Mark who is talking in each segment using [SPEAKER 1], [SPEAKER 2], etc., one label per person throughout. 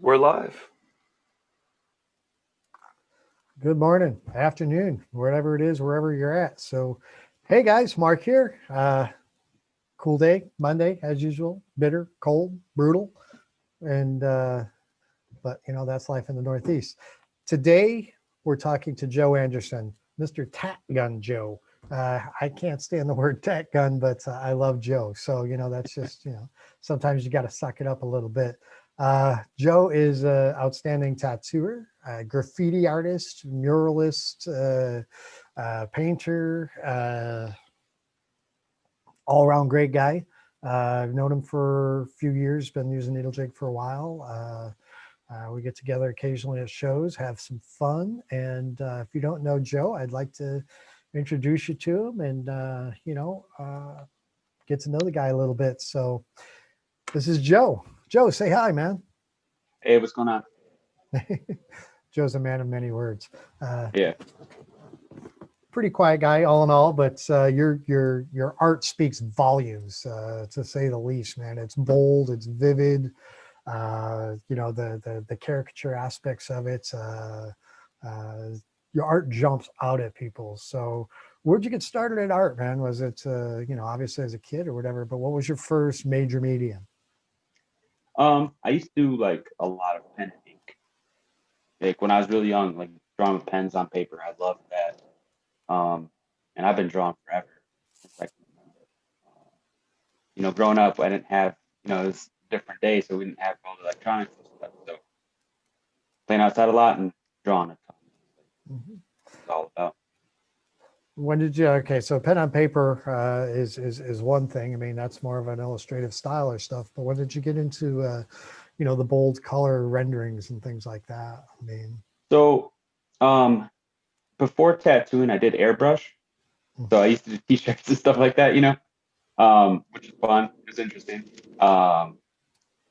[SPEAKER 1] We're live.
[SPEAKER 2] Good morning, afternoon, wherever it is, wherever you're at. So, hey guys, Marc here. Cool day, Monday, as usual. Bitter, cold, brutal, and but that's life in the Northeast. Today we're talking to Joe Anderson, Mr. Tat Gun Joe. I can't stand the word tat gun, but I love Joe. So that's just sometimes you got to suck it up a little bit. Joe is an outstanding tattooer, graffiti artist, muralist, painter, all around great guy. I've known him for a few years, been using Needlejig for a while. We get together occasionally at shows, have some fun. And if you don't know Joe, I'd like to introduce you to him and, get to know the guy a little bit. So this is Joe. Joe, say hi, man.
[SPEAKER 3] Hey, what's going on?
[SPEAKER 2] Joe's a man of many words.
[SPEAKER 3] Yeah.
[SPEAKER 2] Pretty quiet guy, all in all, but your art speaks volumes, to say the least, man. It's bold, it's vivid. The caricature aspects of it. Your art jumps out at people. So, where'd you get started in art, man? Was it obviously as a kid or whatever? But what was your first major medium?
[SPEAKER 3] I used to do like a lot of pen and ink. Like when I was really young, like drawing with pens on paper. I loved that. And I've been drawing forever since I can remember. Growing up, I didn't have, it was a different day, so we didn't have all the electronics and stuff. So playing outside a lot and drawing a ton.
[SPEAKER 2] Mm-hmm.
[SPEAKER 3] It's all about.
[SPEAKER 2] When did you? Okay, so pen on paper is one thing. I mean, that's more of an illustrative style or stuff. But when did you get into the bold color renderings and things like that? I mean,
[SPEAKER 3] So, before tattooing, I did airbrush. So I used to do t-shirts and stuff like that, which is fun. It was interesting.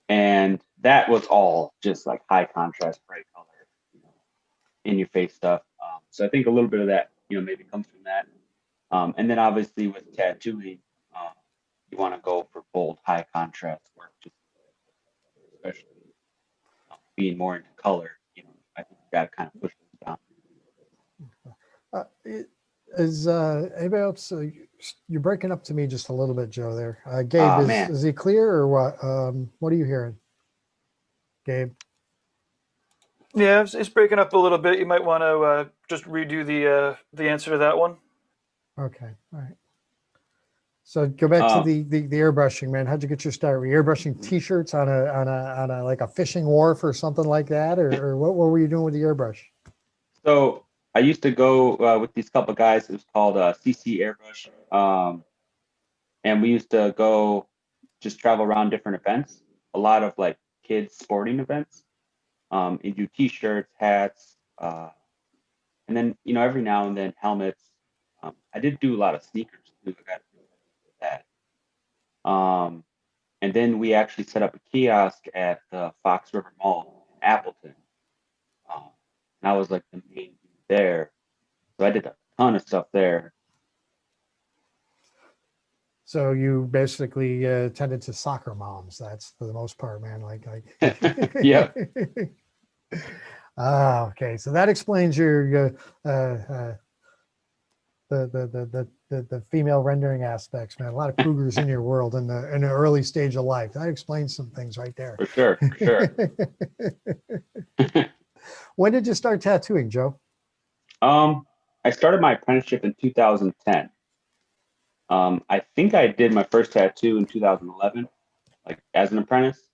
[SPEAKER 3] And that was all just like high contrast, bright color, in your face stuff. So I think a little bit of that, maybe comes from that. And then obviously with tattooing, you want to go for bold, high contrast work, just especially being more into color. I think you got to kind of push those down.
[SPEAKER 2] is anybody else? You're breaking up to me just a little bit, Joe. There, Gabe,
[SPEAKER 3] Man.
[SPEAKER 2] is he clear or what? What are you hearing, Gabe?
[SPEAKER 1] Yeah, it's breaking up a little bit. You might want to just redo the answer to that one.
[SPEAKER 2] Okay, all right. So go back to the airbrushing, man. How'd you get your start? Were you airbrushing T-shirts on a like a fishing wharf or something like that, or what were you doing with the airbrush?
[SPEAKER 3] So I used to go with these couple of guys. It was called CC Airbrush, and we used to go just travel around different events. A lot of like kids sporting events. You do T-shirts, hats, and then every now and then helmets. I did do a lot of sneakers too. I got really into that. And then we actually set up a kiosk at the Fox River Mall in Appleton. And I was like the main dude there. So I did a ton of stuff there.
[SPEAKER 2] So you basically tended to soccer moms. That's for the most part, man. Like.
[SPEAKER 3] Yeah.
[SPEAKER 2] Okay. So that explains your the female rendering aspects, man. A lot of cougars in your world in the early stage of life. That explains some things right there.
[SPEAKER 3] For sure.
[SPEAKER 2] When did you start tattooing, Joe?
[SPEAKER 3] I started my apprenticeship in 2010. I think I did my first tattoo in 2011, like as an apprentice.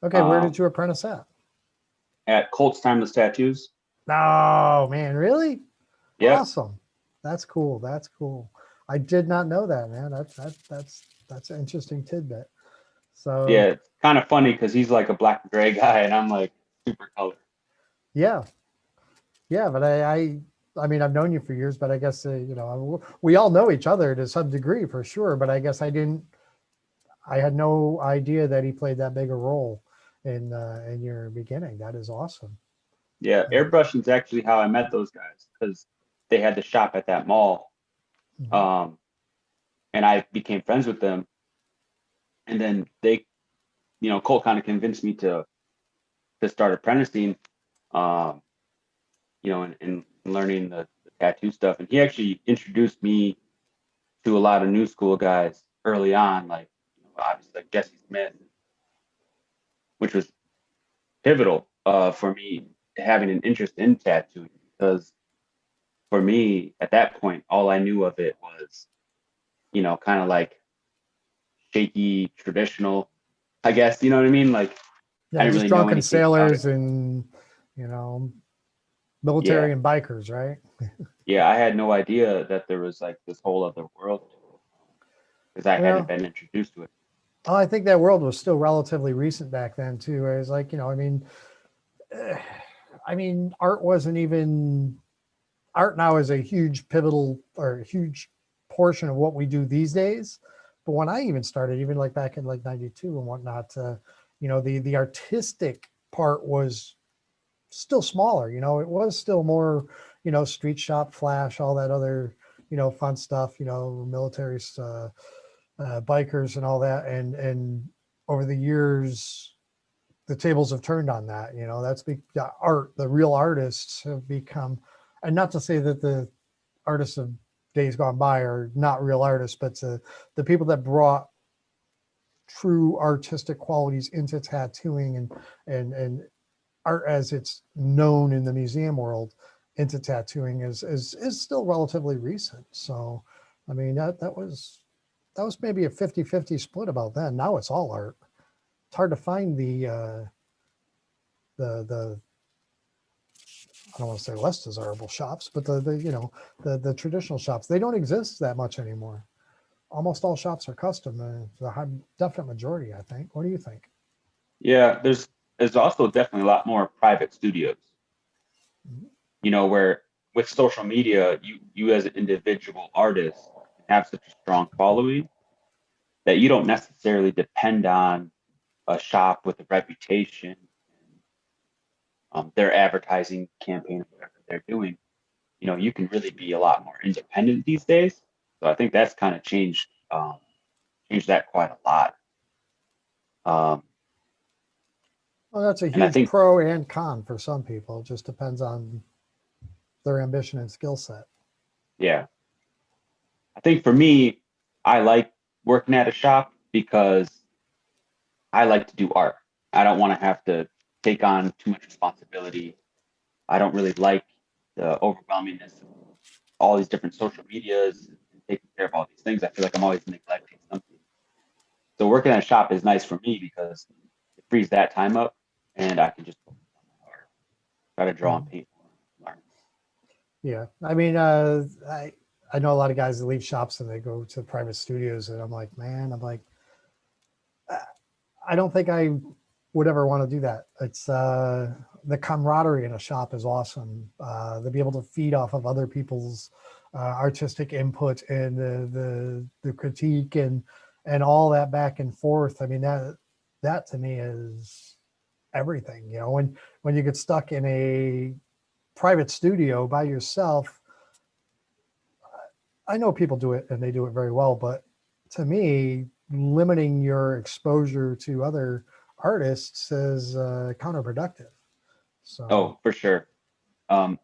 [SPEAKER 2] Okay, where did you apprentice at?
[SPEAKER 3] At Colt's Timeless Tattoos.
[SPEAKER 2] Oh man, really?
[SPEAKER 3] Yeah.
[SPEAKER 2] Awesome. That's cool. That's cool. I did not know that, man. That's an interesting tidbit. So
[SPEAKER 3] yeah, it's kind of funny because he's like a black and gray guy, and I'm like super color.
[SPEAKER 2] Yeah, but I mean, I've known you for years, but I guess we all know each other to some degree for sure. But I guess I had no idea that he played that big a role in your beginning. That is awesome.
[SPEAKER 3] Yeah, airbrushing is actually how I met those guys because they had the shop at that mall,
[SPEAKER 2] Mm-hmm.
[SPEAKER 3] and I became friends with them. And then they, Colt kind of convinced me to to start apprenticing, um, and learning the tattoo stuff. And he actually introduced me to a lot of new school guys early on, like obviously like Jesse Smith, which was pivotal for me having an interest in tattooing, because for me at that point, all I knew of it was, kind of like shaky, traditional, I guess, you know what I mean? Like I
[SPEAKER 2] Yeah,
[SPEAKER 3] didn't
[SPEAKER 2] just
[SPEAKER 3] really know
[SPEAKER 2] drunken
[SPEAKER 3] anything about it.
[SPEAKER 2] sailors and, you know, military
[SPEAKER 3] Yeah.
[SPEAKER 2] and bikers, right?
[SPEAKER 3] Yeah. I had no idea that there was like this whole other world because I hadn't
[SPEAKER 2] Well,
[SPEAKER 3] been introduced to it.
[SPEAKER 2] oh, I think that world was still relatively recent back then too. It was like, eh, art wasn't even art now is a huge pivotal or a huge portion of what we do these days. But when I even started, even like back in like 92 and whatnot, the artistic part was still smaller, it was still more, street shop, flash, all that other, fun stuff, military, bikers and all that. And over the years, the tables have turned on that. The art, the real artists have become, and not to say that the artists of days gone by are not real artists, but the people that brought true artistic qualities into tattooing and art as it's known in the museum world into tattooing is still relatively recent. So, I mean, that was maybe a 50-50 split about then. Now it's all art. It's hard to find the I don't want to say less desirable shops, but the traditional shops, they don't exist that much anymore. Almost all shops are custom, the definite majority, I think. What do you think?
[SPEAKER 3] Yeah. There's also definitely a lot more private studios,
[SPEAKER 2] Mhm.
[SPEAKER 3] where with social media, you as an individual artist have such a strong following that you don't necessarily depend on a shop with a reputation, their advertising campaign, whatever they're doing. You can really be a lot more independent these days. So I think that's kind of changed that quite a lot. Um,
[SPEAKER 2] Well, that's a
[SPEAKER 3] and I
[SPEAKER 2] huge
[SPEAKER 3] think,
[SPEAKER 2] pro and con for some people. It just depends on their ambition and skill set.
[SPEAKER 3] yeah, I think for me, I like working at a shop because I like to do art. I don't want to have to take on too much responsibility. I don't really like the overwhelmingness of all these different social medias and taking care of all these things. I feel like I'm always neglecting something. So working at a shop is nice for me because it frees that time up and I can just focus on my art, try to draw and
[SPEAKER 2] Mhm.
[SPEAKER 3] paint more.
[SPEAKER 2] Yeah, I know a lot of guys that leave shops and they go to private studios, and I'm like, man, uh, I don't think I would ever want to do that. It's the camaraderie in a shop is awesome. To be able to feed off of other people's artistic input and the critique and all that back and forth. I mean, that to me is everything. When you get stuck in a private studio by yourself, I know people do it and they do it very well, but to me, limiting your exposure to other artists is counterproductive. So,
[SPEAKER 3] Oh, for sure. Um,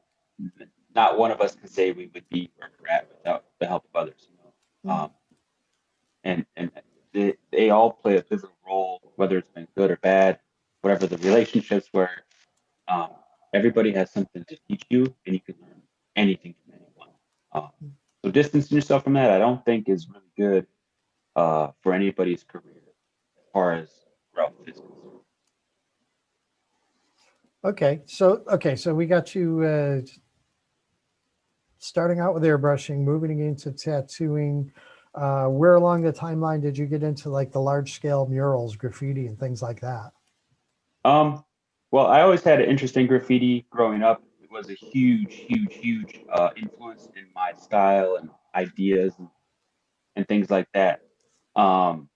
[SPEAKER 3] Not one of us can say we would be where we're at without the help of others.
[SPEAKER 2] mm,
[SPEAKER 3] And they all play a pivotal role, whether it's been good or bad, whatever the relationships were. Um, Everybody has something to teach you, and you can learn anything from anyone. Um, so distancing yourself from that, I don't think is really good for anybody's career as far as growth is concerned.
[SPEAKER 2] okay, so we got you starting out with airbrushing, moving into tattooing. Where along the timeline did you get into like the large scale murals, graffiti, and things like that?
[SPEAKER 3] Um, well, I always had an interest in graffiti growing up. It was a huge influence in my style and ideas and things like that. Um,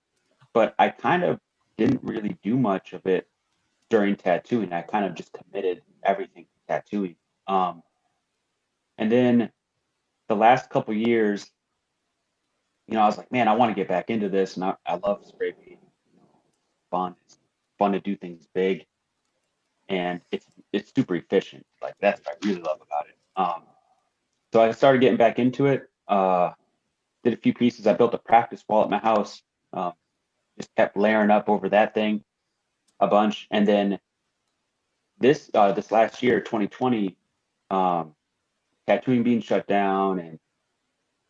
[SPEAKER 3] but I kind of didn't really do much of it during tattooing. I kind of just committed everything to tattooing. Um, and then the last couple years, I was like, man, I want to get back into this, and I love spray painting. Fun. It's fun to do things big. and it's super efficient. Like that's what I really love about it. So I started getting back into it. Did a few pieces. I built a practice wall at my house. Um, just kept layering up over that thing a bunch, and then this last year, 2020, um, tattooing being shut down and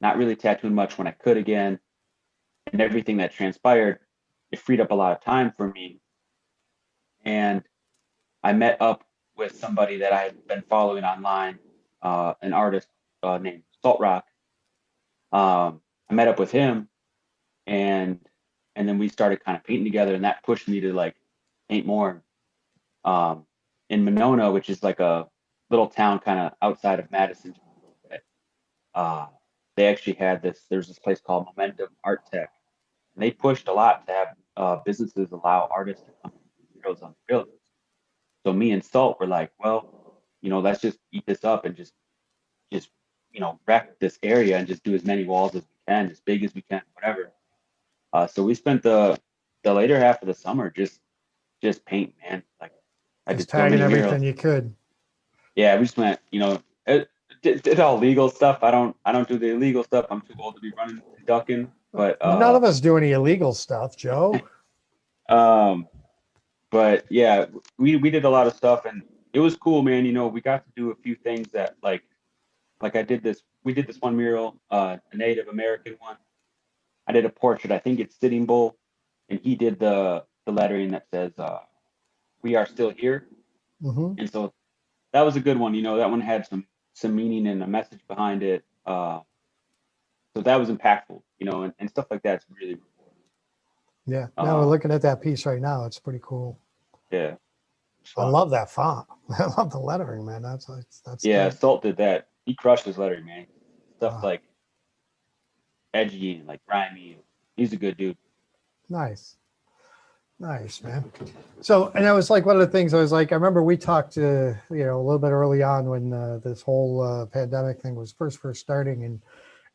[SPEAKER 3] not really tattooing much when I could again, and everything that transpired, it freed up a lot of time for me. And I met up with somebody that I had been following online, an artist named Salt Rock. I met up with him, and then we started kind of painting together, and that pushed me to like paint more. Um, in Monona, which is like a little town kind of outside of Madison, uh, they actually had this. There's this place called Momentum Art Tech, and they pushed a lot to have businesses allow artists to come with murals on the buildings. So me and Salt were like, well, let's just eat this up and just wreck this area and just do as many walls as we can, as big as we can, whatever. So we spent the later half of the summer just paint, man. Like I
[SPEAKER 2] Just
[SPEAKER 3] did so
[SPEAKER 2] tagging
[SPEAKER 3] many murals.
[SPEAKER 2] everything you could.
[SPEAKER 3] Yeah, we just went, did all legal stuff. I don't do the illegal stuff. I'm too old to be running and ducking. But
[SPEAKER 2] None of us do any illegal stuff, Joe.
[SPEAKER 3] um, but yeah, we did a lot of stuff, and it was cool, man. We got to do a few things that like I did this. We did this one mural, a Native American one. I did a portrait. I think it's Sitting Bull, and he did the lettering that says "We are still here."
[SPEAKER 2] Hmm.
[SPEAKER 3] And so that was a good one. That one had some meaning and a message behind it. So that was impactful. And stuff like that's really
[SPEAKER 2] Yeah. Now we're
[SPEAKER 3] uh,
[SPEAKER 2] looking at that piece right now. It's pretty cool.
[SPEAKER 3] yeah.
[SPEAKER 2] I
[SPEAKER 3] Fun.
[SPEAKER 2] love that font. I love the lettering, man. That's
[SPEAKER 3] Yeah,
[SPEAKER 2] dope.
[SPEAKER 3] Salt did that. He crushed his lettering, man. Stuff
[SPEAKER 2] Ah,
[SPEAKER 3] like edgy and like grimy. He's a good dude.
[SPEAKER 2] nice. Nice, man. So, and that was like one of the things I was like, I remember we talked, a little bit early on when this whole pandemic thing was first starting,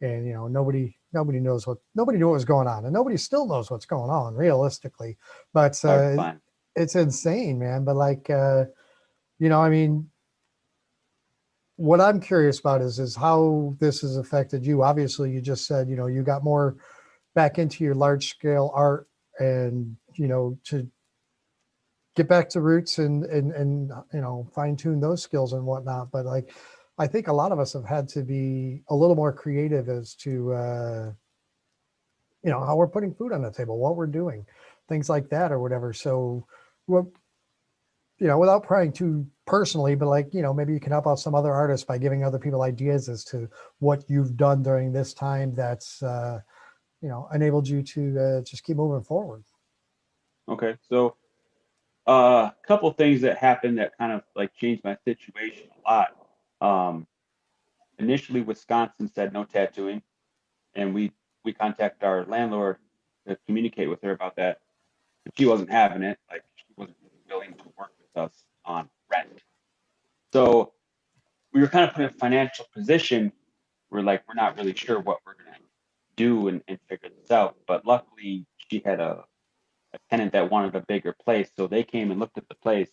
[SPEAKER 2] and nobody nobody knew what was going on, and nobody still knows what's going on realistically. But
[SPEAKER 3] Hard to find.
[SPEAKER 2] it's insane, man. But like, I mean, what I'm curious about is how this has affected you. Obviously, you just said, you got more back into your large scale art, and to get back to roots and fine tune those skills and whatnot. But like, I think a lot of us have had to be a little more creative as to how we're putting food on the table, what we're doing, things like that or whatever. So, well, without prying too personally, but like, maybe you can help out some other artists by giving other people ideas as to what you've done during this time that's enabled you to just keep moving forward.
[SPEAKER 3] Okay, so a couple things that happened that kind of like changed my situation a lot. Um, Initially, Wisconsin said no tattooing, and we contacted our landlord to communicate with her about that. But she wasn't having it. Like she wasn't really willing to work with us on rent. So we were kind of put in a financial position where like we're not really sure what we're gonna do and figure this out. But luckily, she had a tenant that wanted a bigger place, so they came and looked at the place.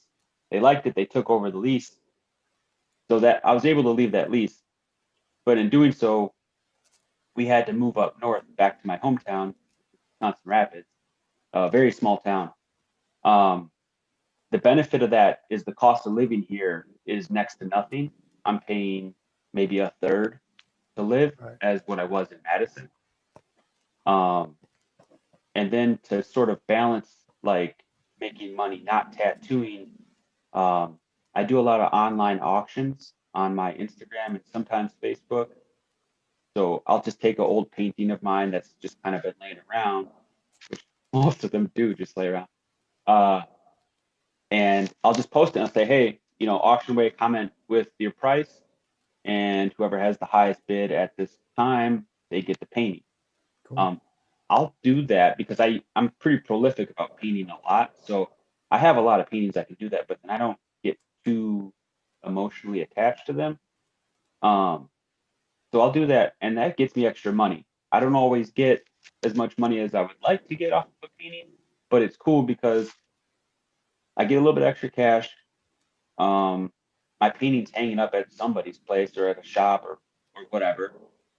[SPEAKER 3] They liked it. They took over the lease, so that I was able to leave that lease. But in doing so, we had to move up north back to my hometown, Wisconsin Rapids, a very small town. Um, the benefit of that is the cost of living here is next to nothing. I'm paying maybe a third to live
[SPEAKER 2] Right.
[SPEAKER 3] as what I was in Madison. Um, and then to sort of balance like making money, not tattooing, um, I do a lot of online auctions on my Instagram and sometimes Facebook. So I'll just take an old painting of mine that's just kind of been laying around, which most of them do just lay around. Uh, and I'll just post it and I'll say, hey, auction away, comment with your price, and whoever has the highest bid at this time, they get the painting.
[SPEAKER 2] Cool.
[SPEAKER 3] Um, I'll do that because I'm pretty prolific about painting a lot. So I have a lot of paintings I can do that, but then I don't get too emotionally attached to them. Um, so I'll do that, and that gets me extra money. I don't always get as much money as I would like to get off of a painting, but it's cool because I get a little bit extra cash. my painting's hanging up at somebody's place or at a shop or whatever,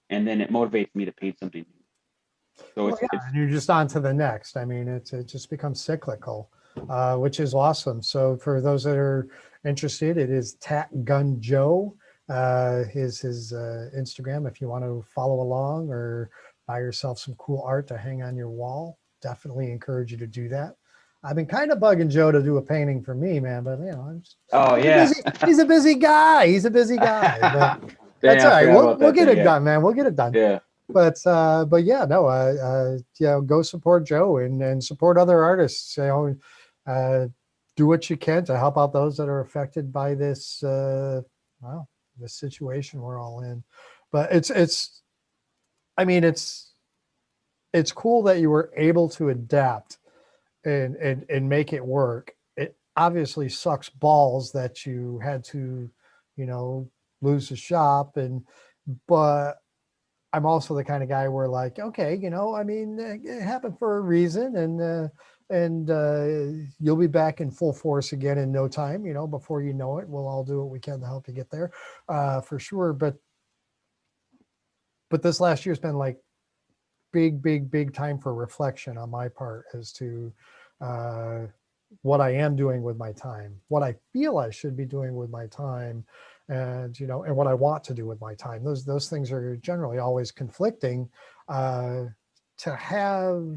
[SPEAKER 3] and then it motivates me to paint something new. So
[SPEAKER 2] Well, yeah,
[SPEAKER 3] it's
[SPEAKER 2] and you're just on to the next. I mean, it just becomes cyclical, which is awesome. So for those that are interested, it is Tat Gun Joe, his Instagram. If you want to follow along or buy yourself some cool art to hang on your wall, definitely encourage you to do that. I've been kind of bugging Joe to do a painting for me, man, but
[SPEAKER 3] oh
[SPEAKER 2] he's a
[SPEAKER 3] yeah.
[SPEAKER 2] busy, he's a busy guy. He's a busy guy, but that's
[SPEAKER 3] Yeah,
[SPEAKER 2] all
[SPEAKER 3] I
[SPEAKER 2] right.
[SPEAKER 3] forgot about
[SPEAKER 2] We'll
[SPEAKER 3] that
[SPEAKER 2] get
[SPEAKER 3] too.
[SPEAKER 2] it
[SPEAKER 3] Yeah,
[SPEAKER 2] done, man. We'll get it done.
[SPEAKER 3] yeah,
[SPEAKER 2] But yeah, no, go support Joe and support other artists. Uh, do what you can to help out those that are affected by this, well, this situation we're all in. But I mean, it's cool that you were able to adapt and make it work. It obviously sucks balls that you had to, you know, lose the shop but I'm also the kind of guy where like, okay, I mean, it happened for a reason, and you'll be back in full force again in no time. Before you know it, we'll all do what we can to help you get there, for sure. But this last year's been like big time for reflection on my part as to uh, what I am doing with my time, what I feel I should be doing with my time, and what I want to do with my time. Those things are generally always conflicting. Uh, to have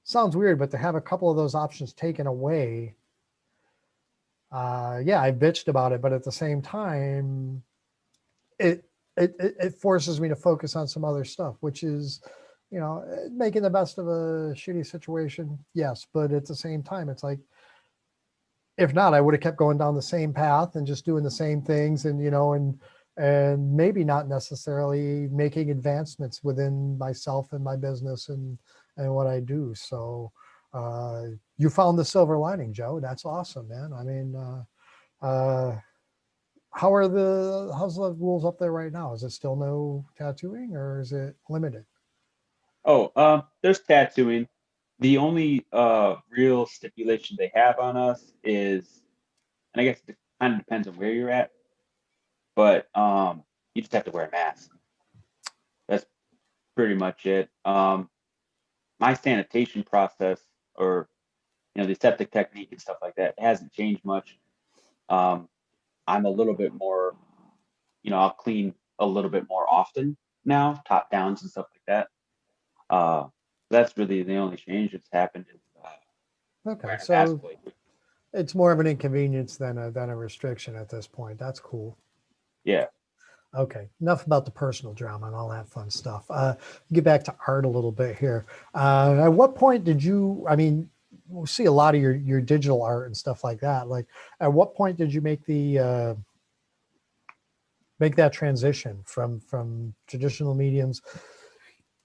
[SPEAKER 2] sounds weird, but to have a couple of those options taken away, yeah, I bitched about it, but at the same time, it it forces me to focus on some other stuff, which is, making the best of a shitty situation. Yes, but at the same time, it's like, if not, I would have kept going down the same path and just doing the same things, and maybe not necessarily making advancements within myself and my business and what I do. So you found the silver lining, Joe. That's awesome, man. I mean, how's the rules up there right now? Is it still no tattooing or is it limited?
[SPEAKER 3] Oh, there's tattooing. The only real stipulation they have on us is, and I guess it kind of depends on where you're at, but you just have to wear a mask. That's pretty much it. My sanitation process, or the septic technique and stuff like that, hasn't changed much. Um, I'm a little bit more, I'll clean a little bit more often now, top downs and stuff like that. That's really the only change that's happened is
[SPEAKER 2] Okay,
[SPEAKER 3] wearing a mask
[SPEAKER 2] so
[SPEAKER 3] lately.
[SPEAKER 2] it's more of an inconvenience than a restriction at this point. That's cool.
[SPEAKER 3] Yeah.
[SPEAKER 2] Okay, enough about the personal drama and all that fun stuff. Get back to art a little bit here. At what point did you? I mean, we see a lot of your digital art and stuff like that. Like, at what point did you make that transition from traditional mediums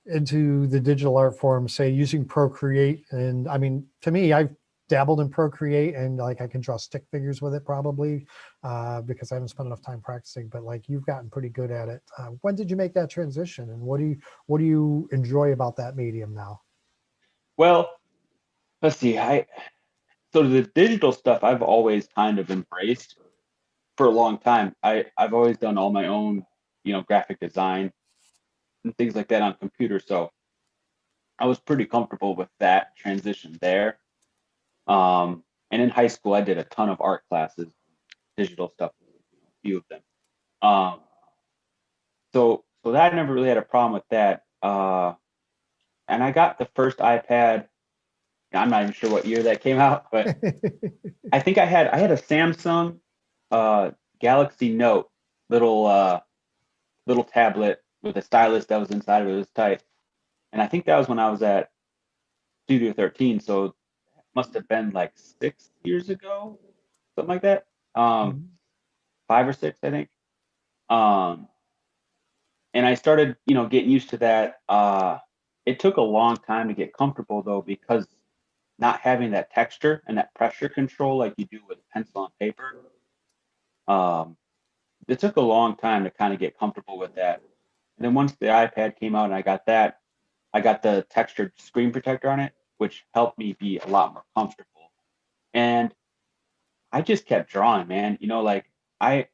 [SPEAKER 2] into the digital art form, say using Procreate? And I mean, to me, I've dabbled in Procreate and like I can draw stick figures with it probably, because I haven't spent enough time practicing, but like you've gotten pretty good at it. When did you make that transition, and what do you enjoy about that medium now?
[SPEAKER 3] Well, let's see. So the digital stuff I've always kind of embraced for a long time. I've always done all my own, graphic design and things like that on computer. So I was pretty comfortable with that transition there. And in high school, I did a ton of art classes, digital stuff, a few of them. Um, so that I never really had a problem with that. And I got the first iPad. I'm not even sure what year that came out, but I think I had a Samsung uh, Galaxy Note, little little tablet with a stylus that was inside of it. It was tight, and I think that was when I was at Studio 13. So it must have been like 6 years ago, something like that. Um,
[SPEAKER 2] Mhm.
[SPEAKER 3] 5 or 6, I think. Um, and I started, getting used to that. It took a long time to get comfortable though, because not having that texture and that pressure control like you do with pencil and paper. Um, it took a long time to kind of get comfortable with that. And then once the iPad came out and I got that, I got the textured screen protector on it, which helped me be a lot more comfortable. And I just kept drawing, man. You know, like I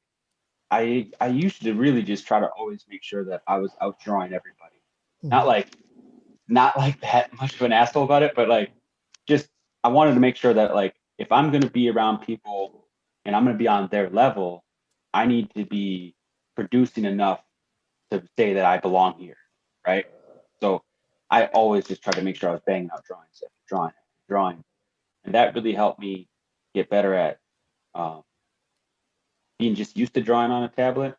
[SPEAKER 3] I used to really just try to always make sure that I was out drawing everybody. Not
[SPEAKER 2] Mhm.
[SPEAKER 3] like not like that much of an asshole about it, but like just I wanted to make sure that like if I'm gonna be around people and I'm gonna be on their level, I need to be producing enough to say that I belong here, right? So I always just tried to make sure I was banging out drawings after drawing after drawing, and that really helped me get better at um, being just used to drawing on a tablet,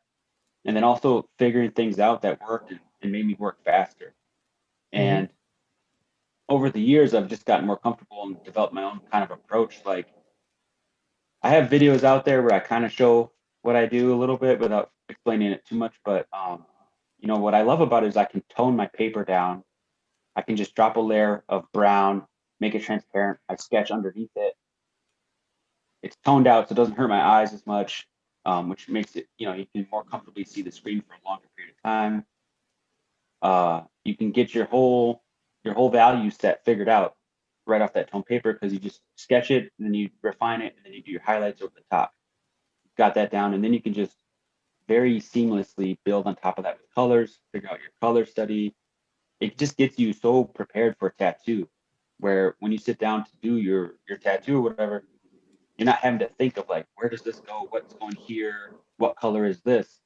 [SPEAKER 3] and then also figuring things out that worked and made me work faster.
[SPEAKER 2] Mhm.
[SPEAKER 3] And over the years, I've just gotten more comfortable and developed my own kind of approach. Like I have videos out there where I kind of show what I do a little bit without explaining it too much. But you know what I love about it is I can tone my paper down. I can just drop a layer of brown, make it transparent. I sketch underneath it. It's toned out, so it doesn't hurt my eyes as much, which makes it, you know, you can more comfortably see the screen for a longer period of time. You can get your whole value set figured out right off that tone paper because you just sketch it and then you refine it and then you do your highlights over the top. You've got that down, and then you can just very seamlessly build on top of that with colors, figure out your color study. It just gets you so prepared for a tattoo where when you sit down to do your tattoo or whatever, you're not having to think of like, where does this go? What's going here? What color is this?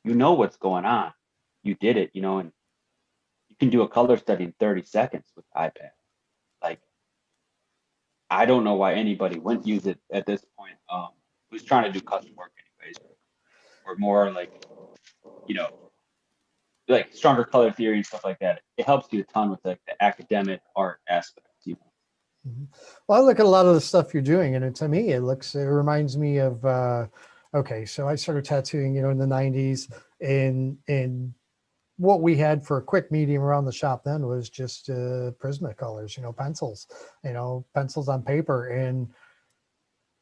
[SPEAKER 3] You know what's going on. You did it, you know, and you can do a color study in 30 seconds with the iPad. Like, I don't know why anybody wouldn't use it at this point. Who's trying to do custom work anyways, or more like, you know, like stronger color theory and stuff like that. It helps you a ton with like the academic art aspects, you know.
[SPEAKER 2] Mhm. Well, I look at a lot of the stuff you're doing, and to me, it reminds me of, okay, so I started tattooing, in the 90s, and what we had for a quick medium around the shop then was just Prismacolors, pencils on paper. And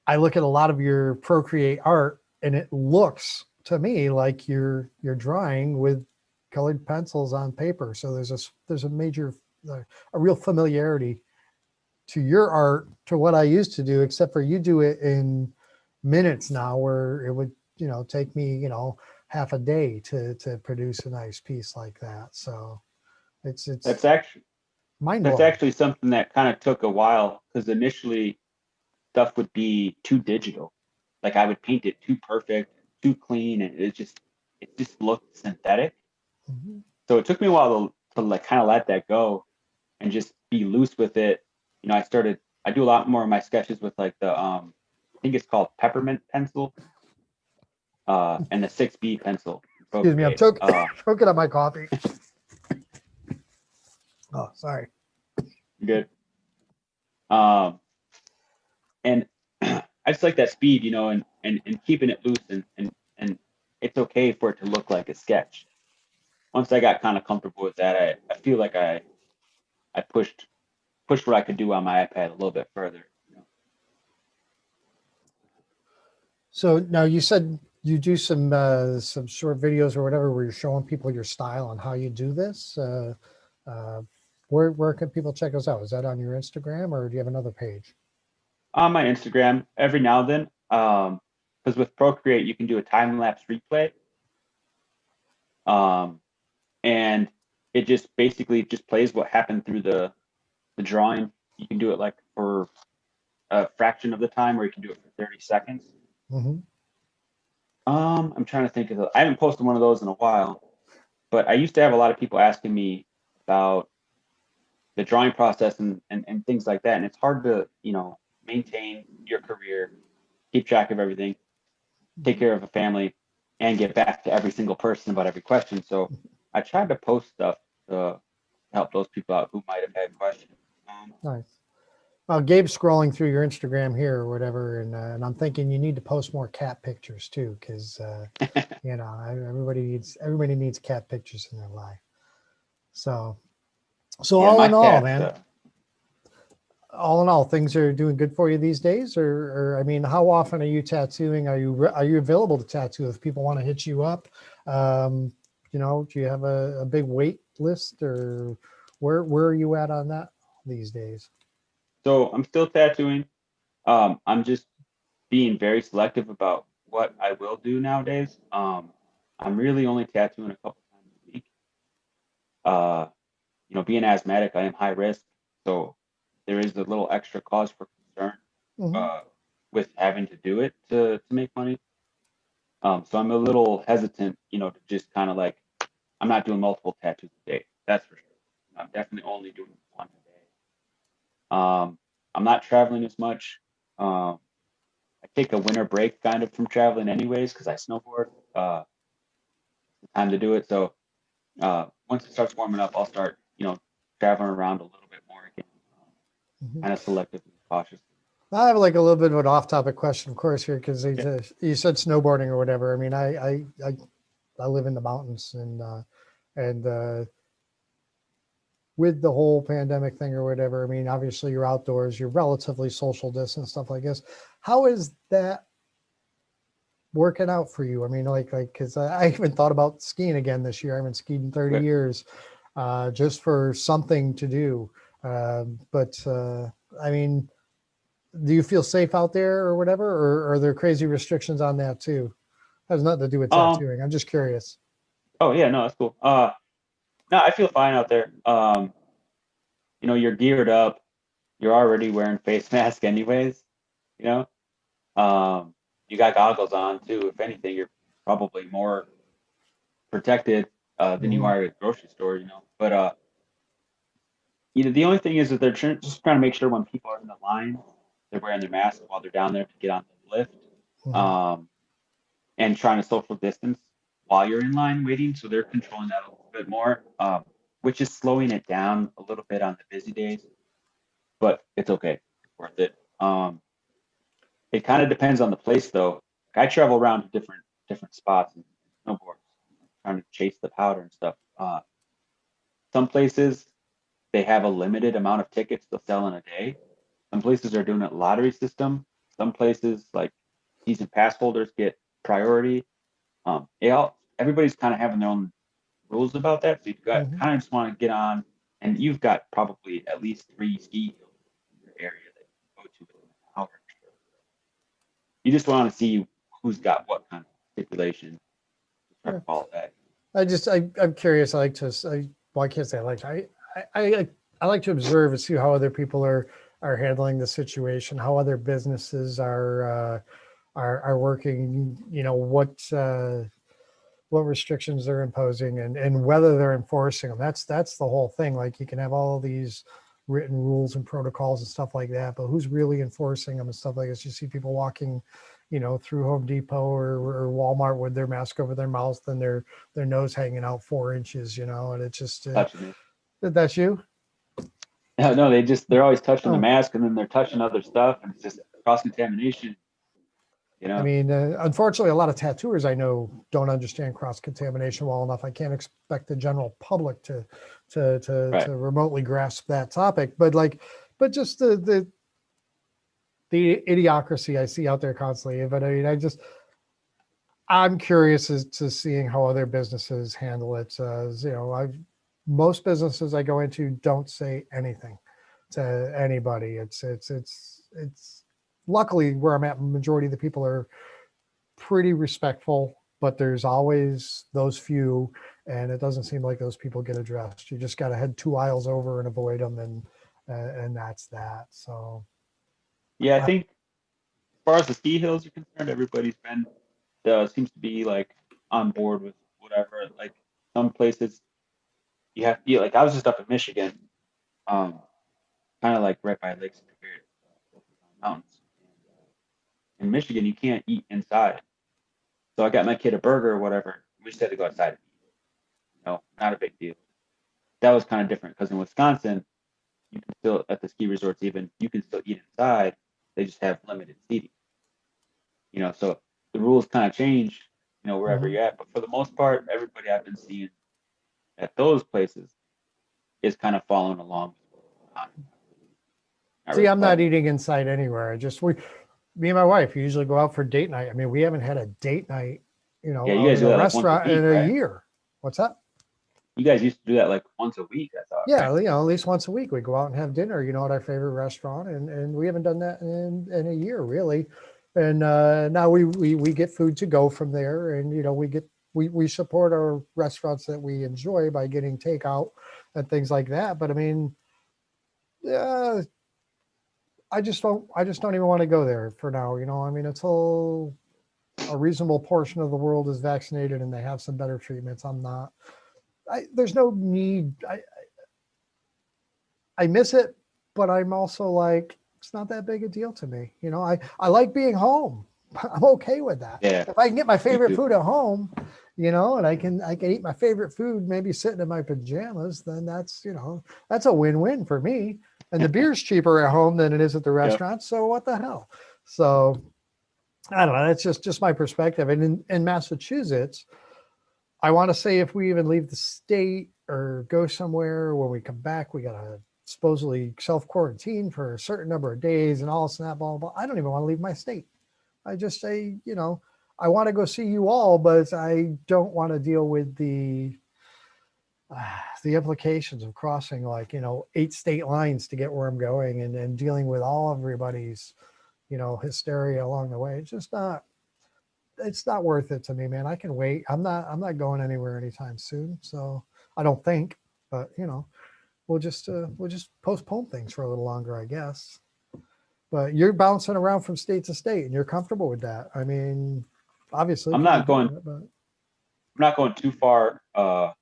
[SPEAKER 2] I look at a lot of your Procreate art, and it looks to me like you're drawing with colored pencils on paper. So there's a major, a real familiarity to your art to what I used to do, except for you do it in minutes now, where it would, take me, half a day to produce a nice piece like that. So it's
[SPEAKER 3] That's actually
[SPEAKER 2] mind
[SPEAKER 3] that's
[SPEAKER 2] blowing.
[SPEAKER 3] actually something that kind of took a while because initially stuff would be too digital. Like I would paint it too perfect, too clean, and it just looked synthetic.
[SPEAKER 2] Mhm.
[SPEAKER 3] So it took me a while to like kind of let that go and just be loose with it. You know, I do a lot more of my sketches with like the I think it's called peppermint pencil, and the 6B pencil in
[SPEAKER 2] Excuse me, I'm
[SPEAKER 3] Procreate.
[SPEAKER 2] choking on my coffee. Oh, sorry.
[SPEAKER 3] Good. Um, and I just like that speed, you know, and keeping it loose and it's okay for it to look like a sketch. Once I got kind of comfortable with that, I feel like I pushed what I could do on my iPad a little bit further. You know?
[SPEAKER 2] So now you said you do some short videos or whatever where you're showing people your style and how you do this. Uh, where can people check us out? Is that on your Instagram, or do you have another page?
[SPEAKER 3] On my Instagram, every now and then, because with Procreate you can do a time lapse replay, um, and it just basically just plays what happened through the drawing. You can do it like for a fraction of the time, or you can do it for 30 seconds.
[SPEAKER 2] Hmm.
[SPEAKER 3] I'm trying to think of I haven't posted one of those in a while, but I used to have a lot of people asking me about the drawing process and things like that. And it's hard to, you know, maintain your career, keep track of everything, take care of a family, and get back to every single person about every question. So I tried to post stuff to help those people out who might have had questions.
[SPEAKER 2] Nice. Well, Gabe's scrolling through your Instagram here or whatever, and I'm thinking you need to post more cat pictures too, because everybody needs cat pictures in their life. So
[SPEAKER 3] Yeah,
[SPEAKER 2] all
[SPEAKER 3] my
[SPEAKER 2] in all,
[SPEAKER 3] cat.
[SPEAKER 2] man, all in all, things are doing good for you these days. Or I mean, how often are you tattooing? Are you available to tattoo if people want to hit you up? Um, do you have a big wait list, or where are you at on that these days?
[SPEAKER 3] So I'm still tattooing. I'm just being very selective about what I will do nowadays. I'm really only tattooing a couple times a week. Being asthmatic, I am high risk, so there is a little extra cause for concern
[SPEAKER 2] Mhm.
[SPEAKER 3] uh, with having to do it to make money. So I'm a little hesitant, to just kind of like, I'm not doing multiple tattoos a day. That's for sure. I'm definitely only doing one a day. I'm not traveling as much. I take a winter break kind of from traveling anyways because I snowboard. It's the time to do it. So once it starts warming up, I'll start, traveling around a little bit more again,
[SPEAKER 2] Mhm.
[SPEAKER 3] kind of selectively, cautiously.
[SPEAKER 2] I have like a little bit of an off-topic question, of course, here because
[SPEAKER 3] Yeah.
[SPEAKER 2] you said snowboarding or whatever. I mean, I live in the mountains and with the whole pandemic thing or whatever, I mean, obviously you're outdoors, you're relatively social distance, stuff like this. How is that working out for you? I mean, because I even thought about skiing again this year. I haven't skied in 30
[SPEAKER 3] Okay.
[SPEAKER 2] years, just for something to do. But I mean, do you feel safe out there or whatever, or are there crazy restrictions on that too? Has nothing to do with
[SPEAKER 3] Um.
[SPEAKER 2] tattooing. I'm just curious.
[SPEAKER 3] Oh yeah. No, that's cool. No, I feel fine out there. You're geared up. You're already wearing face mask anyways. You know. You got goggles on too. If anything, you're probably more protected than you
[SPEAKER 2] Mhm.
[SPEAKER 3] are at a grocery store. But the only thing is that they're just trying to make sure when people are in the line, they're wearing their mask while they're down there to get on the lift,
[SPEAKER 2] Mhm.
[SPEAKER 3] um, and trying to social distance while you're in line waiting. So they're controlling that a little bit more, which is slowing it down a little bit on the busy days. But it's okay, it's worth it. It kind of depends on the place, though. I travel around to different spots and snowboards, trying to chase the powder and stuff. Some places they have a limited amount of tickets they'll sell in a day. Some places are doing a lottery system. Some places, like season pass holders, get priority. Everybody's kind of having their own rules about that. So you've got
[SPEAKER 2] Mhm.
[SPEAKER 3] kind of just want to get on, and you've got probably at least 3 ski hills in your area that you can go to within an hour. You just want to see who's got what kind of stipulation. Try to
[SPEAKER 2] Yeah.
[SPEAKER 3] follow that.
[SPEAKER 2] I'm curious. I like to. Well, I can't say I like. I like to observe and see how other people are handling the situation, how other businesses are working. You know what restrictions they're imposing and whether they're enforcing them. That's the whole thing. Like you can have all these written rules and protocols and stuff like that, but who's really enforcing them and stuff like this? You see people walking, through Home Depot or Walmart with their mask over their mouth and their nose hanging out 4 inches, and it just
[SPEAKER 3] Touching it.
[SPEAKER 2] that's you.
[SPEAKER 3] No, they're always touching the
[SPEAKER 2] Oh,
[SPEAKER 3] mask and then they're touching other stuff and it's just cross contamination. You
[SPEAKER 2] I
[SPEAKER 3] know.
[SPEAKER 2] mean, unfortunately, a lot of tattooers I know don't understand cross contamination well enough. I can't expect the general public
[SPEAKER 3] Right.
[SPEAKER 2] to remotely grasp that topic. But just the idiocracy I see out there constantly. But I mean, I'm curious as to seeing how other businesses handle it. Most businesses I go into don't say anything to anybody. It's luckily where I'm at. Majority of the people are pretty respectful, but there's always those few, and it doesn't seem like those people get addressed. You just got to head 2 aisles over and avoid them, and that's that. So,
[SPEAKER 3] Yeah, I think as far as the ski hills are concerned, everybody's been seems to be like on board with whatever. Like some places you have to be like I was just up in Michigan, um, kind of like right by Lake Superior, mountains. In Michigan, you can't eat inside. So I got my kid a burger or whatever. We just had to go outside and eat. Not a big deal. That was kind of different because in Wisconsin, you can still at the ski resorts even you can still eat inside. They just have limited seating. So the rules kind of change, wherever
[SPEAKER 2] mhm.
[SPEAKER 3] you're at. But for the most part, everybody I've been seeing at those places is kind of following along. Not
[SPEAKER 2] See,
[SPEAKER 3] really
[SPEAKER 2] I'm not
[SPEAKER 3] fighting.
[SPEAKER 2] eating inside anywhere. Me and my wife usually go out for date night. I mean, we haven't had a date night,
[SPEAKER 3] Yeah, you
[SPEAKER 2] out
[SPEAKER 3] guys
[SPEAKER 2] at
[SPEAKER 3] do
[SPEAKER 2] a
[SPEAKER 3] that like once a
[SPEAKER 2] restaurant
[SPEAKER 3] week,
[SPEAKER 2] in a
[SPEAKER 3] right?
[SPEAKER 2] year. What's that?
[SPEAKER 3] You guys used to do that like once a week, I thought,
[SPEAKER 2] Yeah,
[SPEAKER 3] right?
[SPEAKER 2] at least once a week we go out and have dinner, at our favorite restaurant, and we haven't done that in a year really. And now we get food to go from there, and we support our restaurants that we enjoy by getting takeout and things like that. But I mean, uh, I just don't even want to go there for now. I mean, until a reasonable portion of the world is vaccinated and they have some better treatments, I'm not. There's no need. I miss it, but I'm also like, it's not that big a deal to me. I like being home. I'm okay with that.
[SPEAKER 3] Yeah.
[SPEAKER 2] If I can get my favorite
[SPEAKER 3] too.
[SPEAKER 2] food at home, and I can eat my favorite food, maybe sitting in my pajamas, then that's a win-win for me. And the beer's cheaper at home than it is at the restaurant. So what the hell? So I don't know. That's just my perspective. And in Massachusetts, I want to say if we even leave the state or go somewhere, when we come back, we got to supposedly self-quarantine for a certain number of days and all this and that, blah, blah, blah. I don't even want to leave my state. I just say, I want to go see you all, but I don't want to deal with the implications of crossing 8 state lines to get where I'm going, and dealing with everybody's, hysteria along the way. It's not worth it to me, man. I can wait. I'm not going anywhere anytime soon. So I don't think, but we'll just postpone things for a little longer, I guess. But you're bouncing around from state to state, and you're comfortable with that. I mean, obviously,
[SPEAKER 3] I'm
[SPEAKER 2] 'cause
[SPEAKER 3] not
[SPEAKER 2] you're
[SPEAKER 3] going.
[SPEAKER 2] doing it, but
[SPEAKER 3] I'm not going too far, out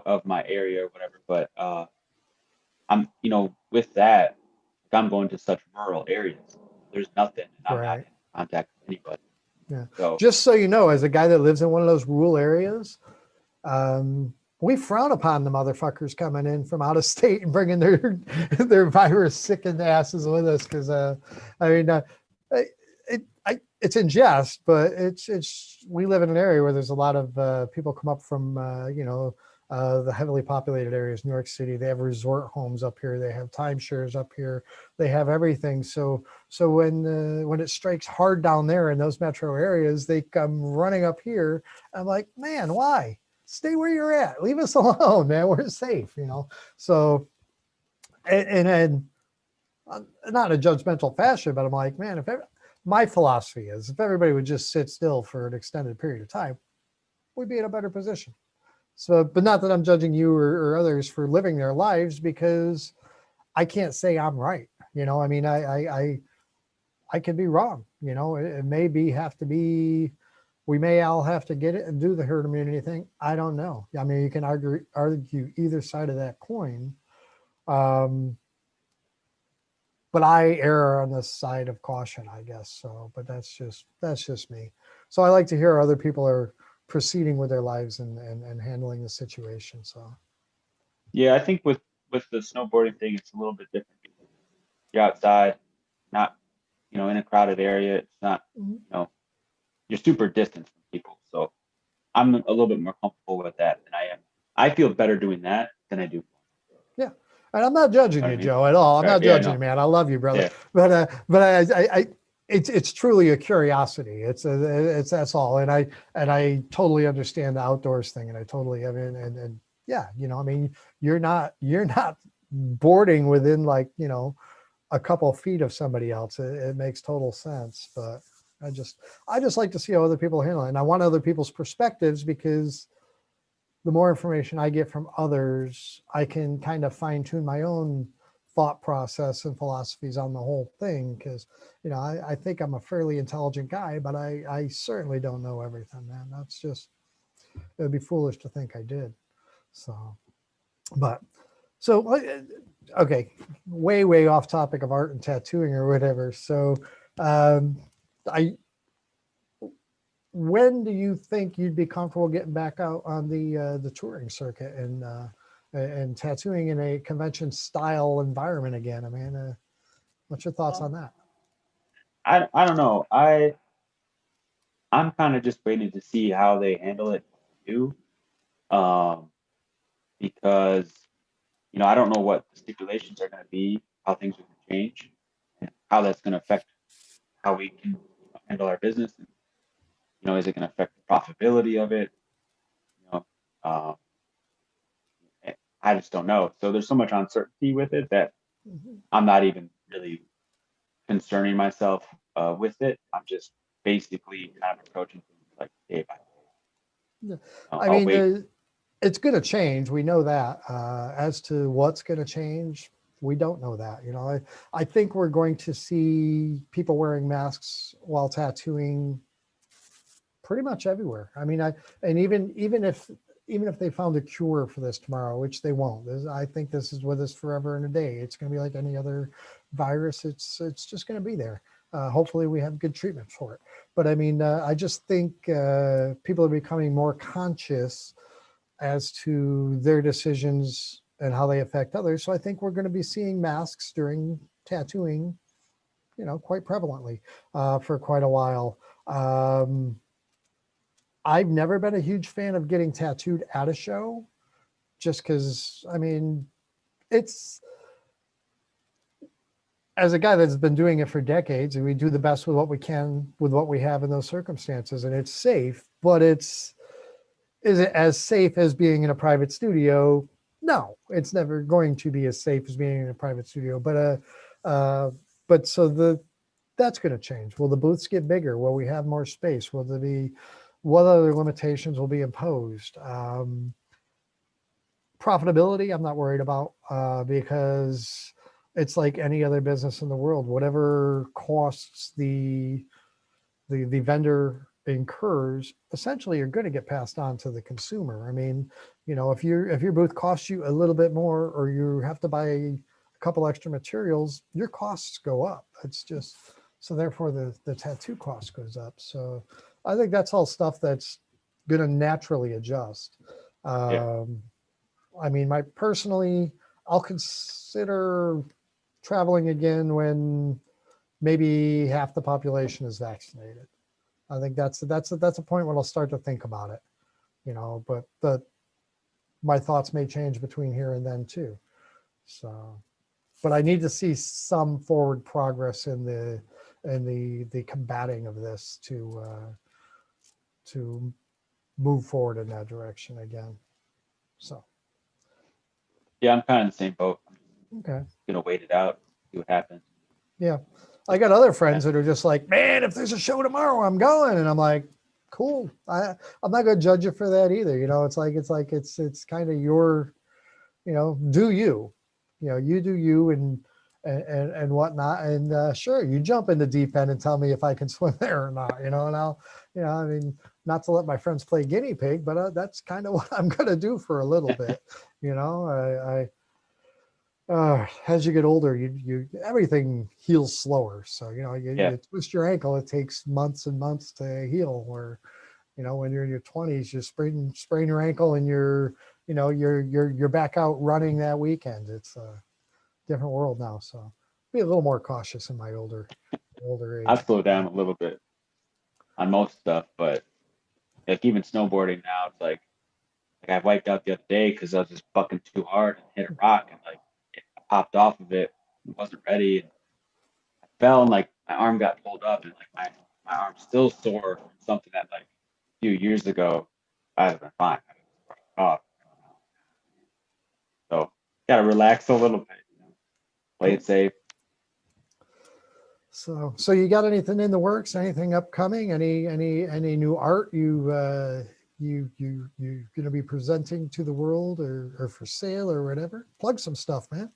[SPEAKER 3] of my area or whatever. But I'm, with that, like, I'm going to such rural areas. There's nothing, and I'm not
[SPEAKER 2] right.
[SPEAKER 3] in contact with anybody.
[SPEAKER 2] Yeah.
[SPEAKER 3] So
[SPEAKER 2] Just so you know, as a guy that lives in one of those rural areas, we frown upon the motherfuckers coming in from out of state and bringing their virus sickened asses with us. Because I mean, it's in jest, but we live in an area where there's a lot of people come up from the heavily populated areas, New York City. They have resort homes up here. They have timeshares up here. They have everything. So when it strikes hard down there in those metro areas, they come running up here. I'm like, man, why? Stay where you're at. Leave us alone, man. We're safe, So, and not in a judgmental fashion, but I'm like, man, my philosophy is if everybody would just sit still for an extended period of time, we'd be in a better position. So, but not that I'm judging you or others for living their lives, because I can't say I'm right. I mean, I could be wrong. It may have to be. We may all have to get it and do the herd immunity thing. I don't know. I mean, you can argue either side of that coin. But I err on the side of caution, I guess. So, but that's just me. So I like to hear other people are proceeding with their lives and handling the situation. So
[SPEAKER 3] yeah, I think with the snowboarding thing, it's a little bit different. You're outside, not in a crowded area. It's not you're super distant from people. So I'm a little bit more comfortable with that than I am. I feel better doing that than I do.
[SPEAKER 2] yeah, and I'm not judging
[SPEAKER 3] Know what
[SPEAKER 2] you,
[SPEAKER 3] I mean?
[SPEAKER 2] Joe, at all. I'm
[SPEAKER 3] Right.
[SPEAKER 2] not
[SPEAKER 3] Yeah,
[SPEAKER 2] judging
[SPEAKER 3] no.
[SPEAKER 2] you, man. I love you, brother.
[SPEAKER 3] Yeah.
[SPEAKER 2] But it's truly a curiosity. It's that's all. And I totally understand the outdoors thing, and I mean, and yeah, I mean, you're not boarding within a couple of feet of somebody else. It makes total sense. But I just like to see how other people handle it, and I want other people's perspectives, because the more information I get from others, I can kind of fine tune my own thought process and philosophies on the whole thing. Because, I think I'm a fairly intelligent guy, but I certainly don't know everything, man. It would be foolish to think I did. So, okay, way off topic of art and tattooing or whatever. So, I when do you think you'd be comfortable getting back out on the touring circuit and tattooing in a convention style environment again? I mean, what's your thoughts on that?
[SPEAKER 3] I don't know. I'm kind of just waiting to see how they handle it too, because I don't know what the stipulations are going to be, how things are going to change, and how that's going to affect how we can handle our business. And, is it going to affect the profitability of it? You know, um, I just don't know. So there's so much uncertainty with it that
[SPEAKER 2] Mhm.
[SPEAKER 3] I'm not even really concerning myself with it. I'm just basically kind of approaching things like day by day.
[SPEAKER 2] I
[SPEAKER 3] I'll
[SPEAKER 2] mean,
[SPEAKER 3] wait.
[SPEAKER 2] it's going to change. We know that. As to what's going to change, we don't know that. You know, I think we're going to see people wearing masks while tattooing pretty much everywhere. I mean, and even if they found a cure for this tomorrow, which they won't, I think this is with us forever and a day. It's going to be like any other virus. It's just going to be there. Hopefully, we have good treatment for it. But I mean, I just think people are becoming more conscious as to their decisions and how they affect others. So I think we're going to be seeing masks during tattooing, you know, quite prevalently for quite a while. I've never been a huge fan of getting tattooed at a show, just because, I mean, it's, as a guy that's been doing it for decades, and we do the best with what we can with what we have in those circumstances, and it's safe, but is it as safe as being in a private studio? No, it's never going to be as safe as being in a private studio. But so that's going to change. Will the booths get bigger? Will we have more space? Will there be, what other limitations will be imposed? Profitability, I'm not worried about because it's like any other business in the world. Whatever costs the vendor incurs, essentially you're going to get passed on to the consumer. I mean, you know, if your booth costs you a little bit more, or you have to buy a couple extra materials, your costs go up. It's just, so therefore the tattoo cost goes up. So I think that's all stuff that's going to naturally adjust. I mean, personally, I'll consider traveling again when maybe half the population is vaccinated. I think that's a point when I'll start to think about it, you know. But my thoughts may change between here and then too. So, but I need to see some forward progress in the combating of this to move forward in that direction again. So,
[SPEAKER 3] Yeah, I'm kind of in the same boat.
[SPEAKER 2] okay.
[SPEAKER 3] Gonna wait it out, see what happens.
[SPEAKER 2] Yeah. I got other friends that are just like, man, if there's a show tomorrow, I'm going. And I'm like, cool. I'm not going to judge you for that either. You know, it's kind of your, you know, do you, you know, you do you and whatnot. And sure, you jump in the deep end and tell me if I can swim there or not, you know, and I'll, you know, I mean, not to let my friends play guinea pig, but that's kind of what I'm going to do for a little bit. You know, as you get older, you everything heals slower. So, you know, you twist your ankle, it takes months and months to heal. Or, you know, when you're in your 20s, you sprain your ankle and you're back out running that weekend. It's a different world now. So be a little more cautious in my older age.
[SPEAKER 3] I've slowed down a little bit on most stuff, but like even snowboarding now, it's like I wiped out the other day because I was just fucking too hard and hit a rock, and like it popped off of it, wasn't ready, and I fell, and like my arm got pulled up, and like my arm's still sore from something that like a few years ago I'd have been fine. Oh, so gotta relax a little bit, you know, play it safe.
[SPEAKER 2] So you got anything in the works? Anything upcoming? Any new art you going to be presenting to the world or for sale or whatever? Plug some stuff, man.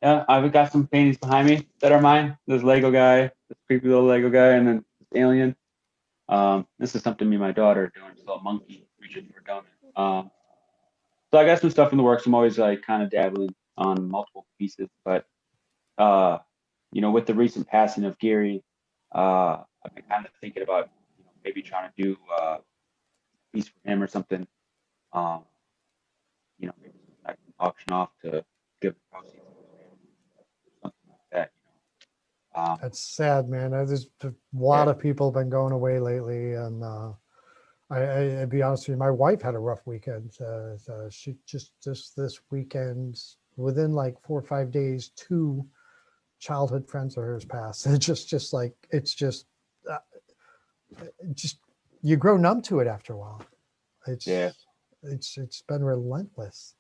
[SPEAKER 3] Yeah, I've got some paintings behind me that are mine. This Lego guy, this creepy little Lego guy, and then this alien. This is something me and my daughter are doing. It's a little monkey region we're doing. So I got some stuff in the works. I'm always like kind of dabbling on multiple pieces, but you know, with the recent passing of Gary, I've been kind of thinking about, you know, maybe trying to do a piece for him or something. Um, you know, maybe I can auction off to give the proceeds or something like that. You know,
[SPEAKER 2] That's sad, man. There's a lot of people been going away lately, and I'll be honest with you, my wife had a rough weekend. She just this weekend, within like 4 or 5 days, 2 childhood friends of hers passed. It's uh, just you grow numb to it after a while. It's been relentless.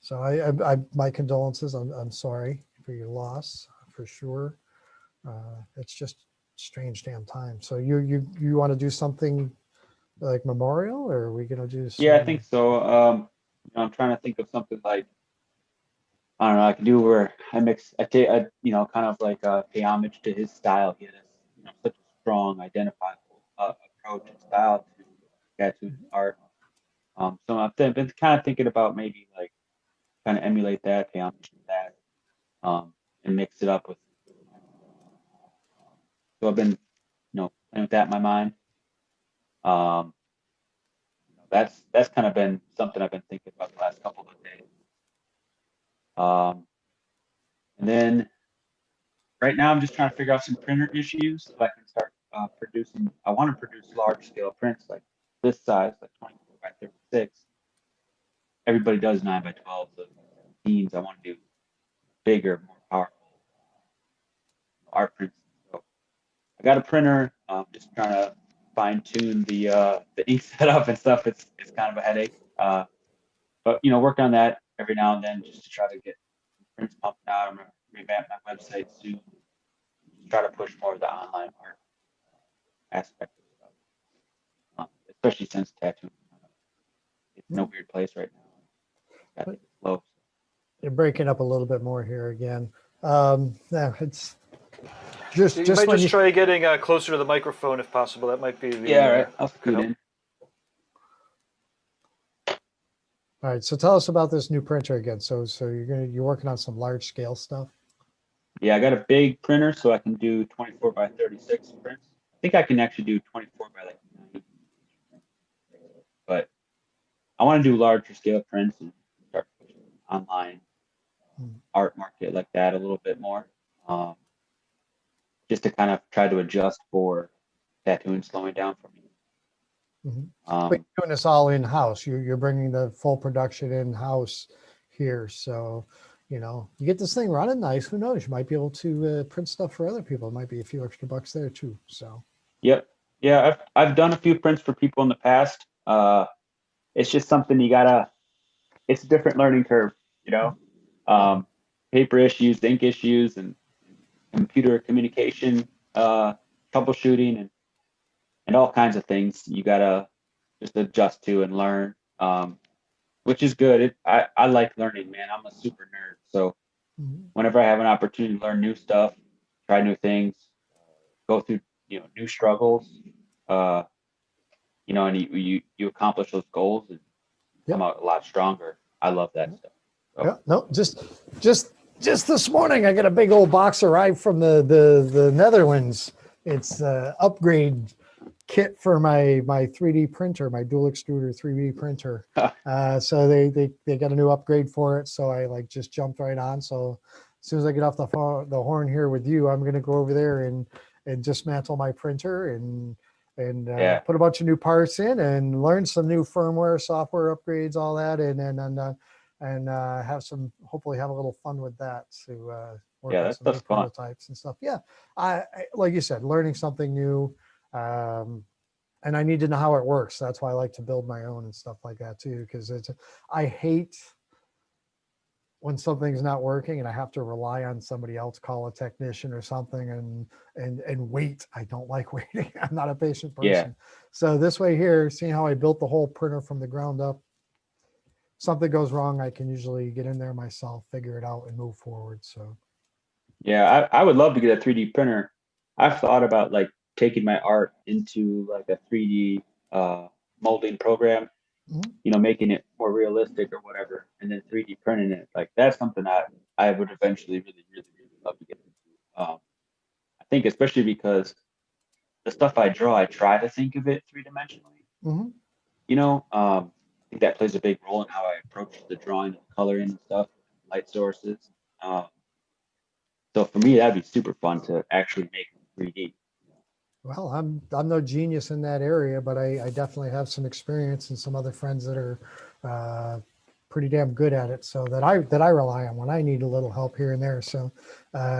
[SPEAKER 2] So I my condolences. I'm sorry for your loss for sure. It's just strange damn time. So you want to do something like memorial, or are we gonna do
[SPEAKER 3] Yeah, I
[SPEAKER 2] some?
[SPEAKER 3] think so. I'm trying to think of something like, I don't know, I can do where I take, kind of like pay homage to his style. He has, such a strong, identifiable approach and style to tattooing art. So I've been kind of thinking about maybe like kind of emulate that, pay homage to that, and mix it up with. So I've been, playing with that in my mind. Um, that's kind of been something I've been thinking about the last couple of days. Um, and then right now I'm just trying to figure out some printer issues so I can start producing. I want to produce large scale prints like this size, like 24 by 36. Everybody does 9 by 12. The teens, I want to do bigger, more powerful art prints. So I got a printer. I'm just trying to fine tune the ink setup and stuff. It's kind of a headache. But work on that every now and then just to try to get prints pumped out. I'm gonna revamp my website soon. Just try to push more of the online art aspect of stuff, especially since tattooing it's in a weird place right now. Got to take it slow.
[SPEAKER 2] You're breaking up a little bit more here again. No, it's
[SPEAKER 1] You
[SPEAKER 2] just
[SPEAKER 1] might
[SPEAKER 2] when
[SPEAKER 1] just
[SPEAKER 2] you.
[SPEAKER 1] try getting closer to the microphone if possible. That might be the
[SPEAKER 3] Yeah, right. I'll
[SPEAKER 1] could
[SPEAKER 3] scoot
[SPEAKER 1] help.
[SPEAKER 3] in.
[SPEAKER 2] All right, so tell us about this new printer again. So you're working on some large scale stuff.
[SPEAKER 3] Yeah, I got a big printer so I can do 24 by 36 prints. I think I can actually do 24 by like 90, but I want to do larger scale prints and start pushing online art market like that a little bit more. Um, just to kind of try to adjust for tattooing slowing down for me.
[SPEAKER 2] Mm-hmm. But
[SPEAKER 3] Um,
[SPEAKER 2] you're doing this all in house. You're bringing the full production in house here. So, you get this thing running nice. Who knows? You might be able to print stuff for other people. It might be a few extra bucks there too. So,
[SPEAKER 3] yep. Yeah, I've done a few prints for people in the past. It's just something it's a different learning curve, you know.
[SPEAKER 2] yeah.
[SPEAKER 3] Paper issues, ink issues, and computer communication, troubleshooting, and all kinds of things you gotta just adjust to and learn, which is good. I like learning, man. I'm a super nerd, so
[SPEAKER 2] Mhm.
[SPEAKER 3] whenever I have an opportunity to learn new stuff, try new things, go through new struggles, uh, and you accomplish those goals and come
[SPEAKER 2] Yep.
[SPEAKER 3] out a lot stronger. I love that stuff. So
[SPEAKER 2] Yeah. No, just this morning, I got a big old box arrived from the Netherlands. It's upgrade kit for my 3D printer, my dual extruder 3D printer. So they got a new upgrade for it. So I just jumped right on. So as soon as I get off the horn here with you, I'm going to go over there and dismantle my printer and
[SPEAKER 3] yeah,
[SPEAKER 2] put a bunch of new parts in and learn some new firmware, software upgrades, all that, and hopefully have a little fun with that to work
[SPEAKER 3] yeah,
[SPEAKER 2] on
[SPEAKER 3] that
[SPEAKER 2] some new
[SPEAKER 3] stuff's fun.
[SPEAKER 2] prototypes and stuff. Yeah, I like you said, learning something new. And I need to know how it works. That's why I like to build my own and stuff like that too. Because I hate when something's not working and I have to rely on somebody else, call a technician or something, and wait. I don't like waiting. I'm not a patient
[SPEAKER 3] Yeah,
[SPEAKER 2] person. So this way here, seeing how I built the whole printer from the ground up, something goes wrong, I can usually get in there myself, figure it out, and move forward. So
[SPEAKER 3] yeah, I would love to get a 3D printer. I've thought about like taking my art into like a 3D molding program,
[SPEAKER 2] mhm.
[SPEAKER 3] making it more realistic or whatever, and then 3D printing it. Like that's something that I would eventually really, really, really love to get into. I think especially because the stuff I draw, I try to think of it three-dimensionally.
[SPEAKER 2] Mhm.
[SPEAKER 3] I think that plays a big role in how I approach the drawing and coloring and stuff, light sources. Um, so for me, that'd be super fun to actually make 3D.
[SPEAKER 2] Well, I'm no genius in that area, but I definitely have some experience and some other friends that are pretty damn good at it. So that I rely on when I need a little help here and there. So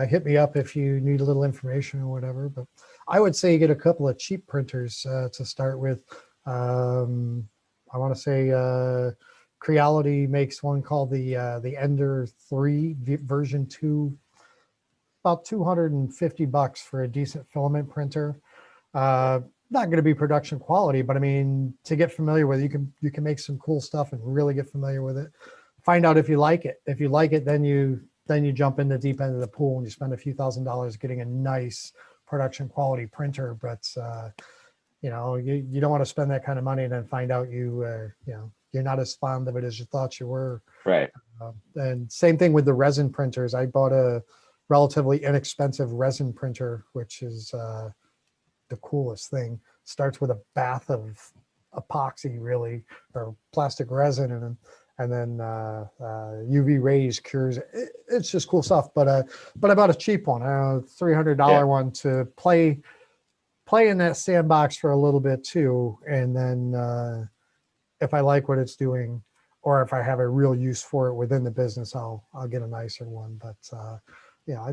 [SPEAKER 2] hit me up if you need a little information or whatever. But I would say you get a couple of cheap printers to start with. I want to say Creality makes one called the Ender 3 version 2 about $250 for a decent filament printer. Not going to be production quality, but I mean, to get familiar with it, you can make some cool stuff and really get familiar with it. Find out if you like it. If you like it, then you jump in the deep end of the pool and you spend a few $1,000s getting a nice production quality printer. But you know, you don't want to spend that kind of money and then find out you know, you're not as fond of it as you thought you were.
[SPEAKER 3] Right.
[SPEAKER 2] And same thing with the resin printers. I bought a relatively inexpensive resin printer, which is the coolest thing. Starts with a bath of epoxy, really, or plastic resin, and then UV rays cures. It's just cool stuff. But I bought a cheap one, a $300 one to play in that sandbox for a little bit too, and then if I like what it's doing, or if I have a real use for it within the business, I'll get a nicer one. But yeah,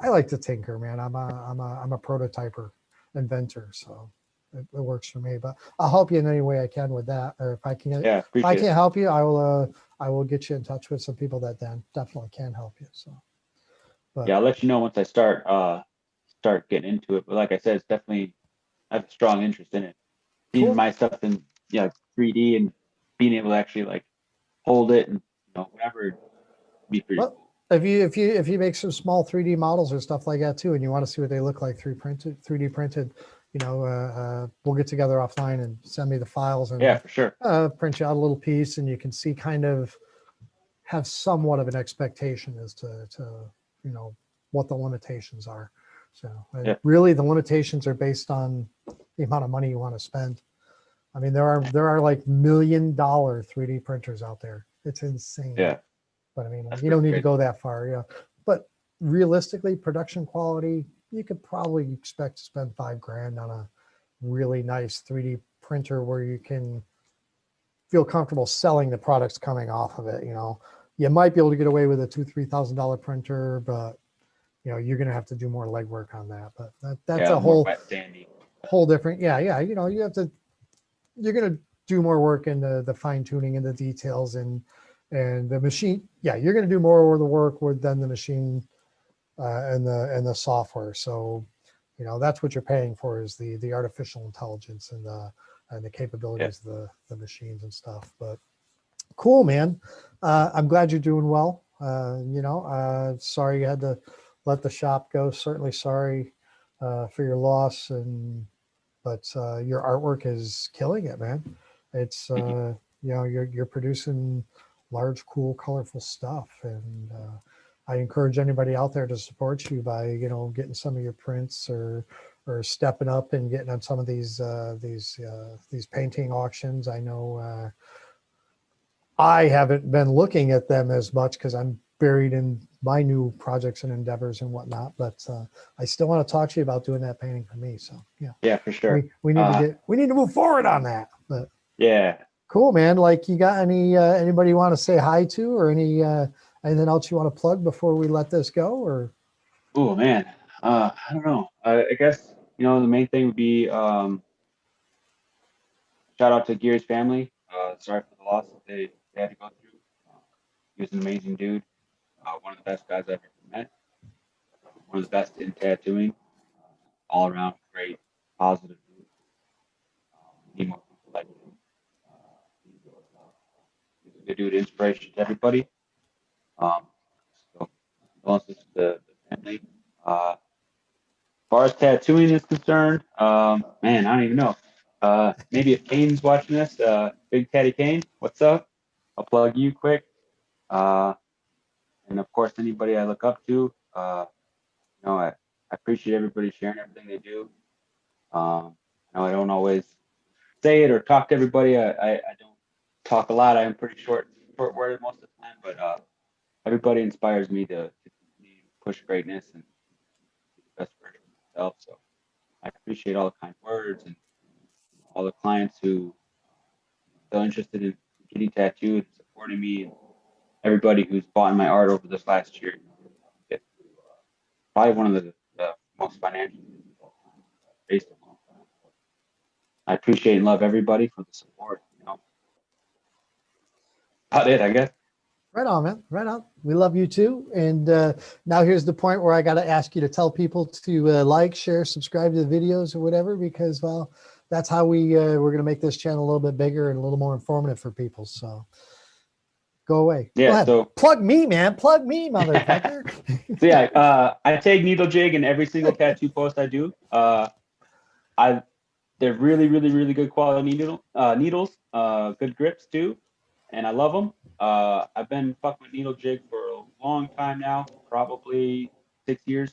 [SPEAKER 2] I like to tinker, man. I'm a prototyper, inventor, so it works for me. But I'll help you in any way I can with that. Or if I can,
[SPEAKER 3] Yeah,
[SPEAKER 2] if I
[SPEAKER 3] appreciate
[SPEAKER 2] can't
[SPEAKER 3] it.
[SPEAKER 2] help you, I will get you in touch with some people that then definitely can help you. So, but
[SPEAKER 3] Yeah, I'll let you know once I start getting into it. But like I said, it's definitely I have a strong interest in it. Seeing
[SPEAKER 2] cool.
[SPEAKER 3] my stuff in 3D and being able to actually like hold it and whatever be pretty
[SPEAKER 2] Well,
[SPEAKER 3] cool.
[SPEAKER 2] if you make some small 3D models or stuff like that too, and you want to see what they look like 3D printed, you know, we'll get together offline and send me the files and
[SPEAKER 3] Yeah, for sure.
[SPEAKER 2] print you out a little piece, and you can see kind of have somewhat of an expectation as to you know, what the limitations are. So
[SPEAKER 3] Yeah.
[SPEAKER 2] really the limitations are based on the amount of money you want to spend. I mean, there are like $1 million 3D printers out there. It's insane.
[SPEAKER 3] Yeah.
[SPEAKER 2] But I mean,
[SPEAKER 3] That's
[SPEAKER 2] you don't
[SPEAKER 3] pretty
[SPEAKER 2] need to
[SPEAKER 3] crazy.
[SPEAKER 2] go that far, yeah. But realistically, production quality, you could probably expect to spend $5,000 on a really nice 3D printer where you can feel comfortable selling the products coming off of it. You know, you might be able to get away with a $2,000-3,000 printer, but you know, you're going to have to do more legwork on that. But that's
[SPEAKER 3] Yeah,
[SPEAKER 2] a
[SPEAKER 3] more wet sandy.
[SPEAKER 2] whole different, yeah. You know, you're going to do more work in the fine tuning and the details and the machine. Yeah, you're going to do more of the work than the machine and the software. So, you know, that's what you're paying for is the artificial intelligence and the capabilities of the machines and stuff. But cool, man. I'm glad you're doing well. You know, sorry you had to let the shop go. Certainly sorry for your loss, but your artwork is killing it, man. It's you know, you're producing large, cool, colorful stuff, and I encourage anybody out there to support you by, you know, getting some of your prints or stepping up and getting on some of these painting auctions. I know I haven't been looking at them as much because I'm buried in my new projects and endeavors and whatnot, but I still want to talk to you about doing that painting for me. So yeah,
[SPEAKER 3] Yeah, for sure.
[SPEAKER 2] we need to move forward on that. But
[SPEAKER 3] Yeah.
[SPEAKER 2] cool, man. Like, you got anybody you want to say hi to, or anything else you want to plug before we let this go? Or
[SPEAKER 3] Oh man. I don't know. I guess the main thing would be shout out to Gear's family. Sorry for the loss that they had to go through. He was an amazing dude. One of the best guys I've ever met. One of the best in tattooing. All around great, positive dude. Need more people like him. He's a good dude, inspiration to everybody. So condolences to the family. As far as tattooing is concerned, man, I don't even know. Maybe if Kane's watching this, Big Teddy Kane, what's up? I'll plug you quick. And of course, anybody I look up to, I appreciate everybody sharing everything they do. I know I don't always say it or talk to everybody. I don't talk a lot. I'm pretty short worded most of the time, but everybody inspires me to continue to push greatness and be the best version of myself. So I appreciate all the kind words and all the clients who are still interested in getting tattooed, supporting me, and everybody who's bought my art over this last year. It's probably one of the most financially difficult times I've faced in a long time. I appreciate and love everybody for the support. About it, I guess.
[SPEAKER 2] Right on, man. Right on. We love you too. And now here's the point where I got to ask you to tell people to like, share, subscribe to the videos or whatever, because, well, that's how we're going to make this channel a little bit bigger and a little more informative for people. So go away.
[SPEAKER 3] Yeah.
[SPEAKER 2] Go ahead.
[SPEAKER 3] So
[SPEAKER 2] Plug me, man. Plug me, motherfucker.
[SPEAKER 3] so yeah, I tag Needlejig in every single tattoo post I do. They're really, really, really good quality needles, good grips too, and I love them. I've been fucking with Needlejig for a long time now, probably 6 years,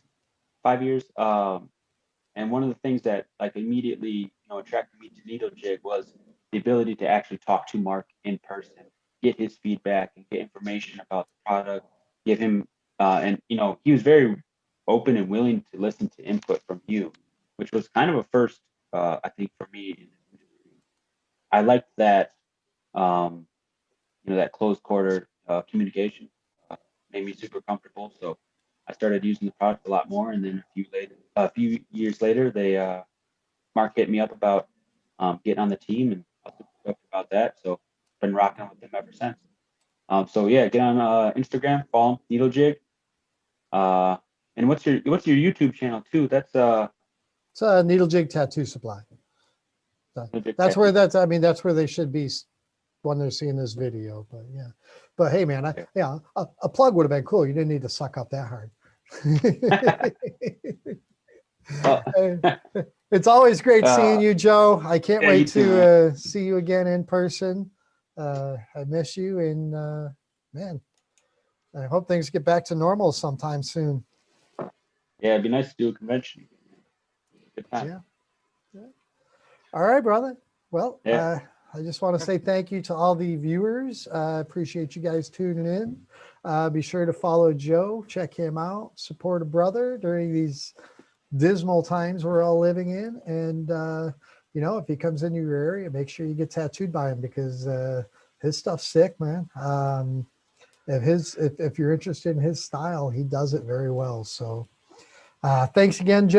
[SPEAKER 3] 5 years. And one of the things that like immediately attracted me to Needlejig was the ability to actually talk to Marc in person, get his feedback, and get information about the product. Give him and he was very open and willing to listen to input from you, which was kind of a first, I think, for me in this industry. I liked that that closed quarter communication made me super comfortable. So I started using the product a lot more, and then a few years later, Marc hit me up about getting on the team, and I was super stoked about that. So been rocking with them ever since. So yeah, get on Instagram, follow them, Needlejig. And what's your YouTube channel too? That's
[SPEAKER 2] It's a Needlejig Tattoo Supply. So
[SPEAKER 3] Needlejig
[SPEAKER 2] that's where
[SPEAKER 3] Tattoo.
[SPEAKER 2] that's where they should be when they're seeing this video. But yeah, but hey, man, a plug would have been cool. You didn't need to suck up that hard. It's always great seeing you, Joe. I can't wait to see you again in person. I miss you, and man, I hope things get back to normal sometime soon.
[SPEAKER 3] Yeah, it'd be nice to do a convention. Good time.
[SPEAKER 2] Yeah. All right, brother. Well,
[SPEAKER 3] Yeah.
[SPEAKER 2] I just want to say thank you to all the viewers. Appreciate you guys tuning in. Be sure to follow Joe, check him out, support a brother during these dismal times we're all living in. And, if he comes into your area, make sure you get tattooed by him, because his stuff's sick, man. If you're interested in his style, he does it very well. So thanks again, Joe.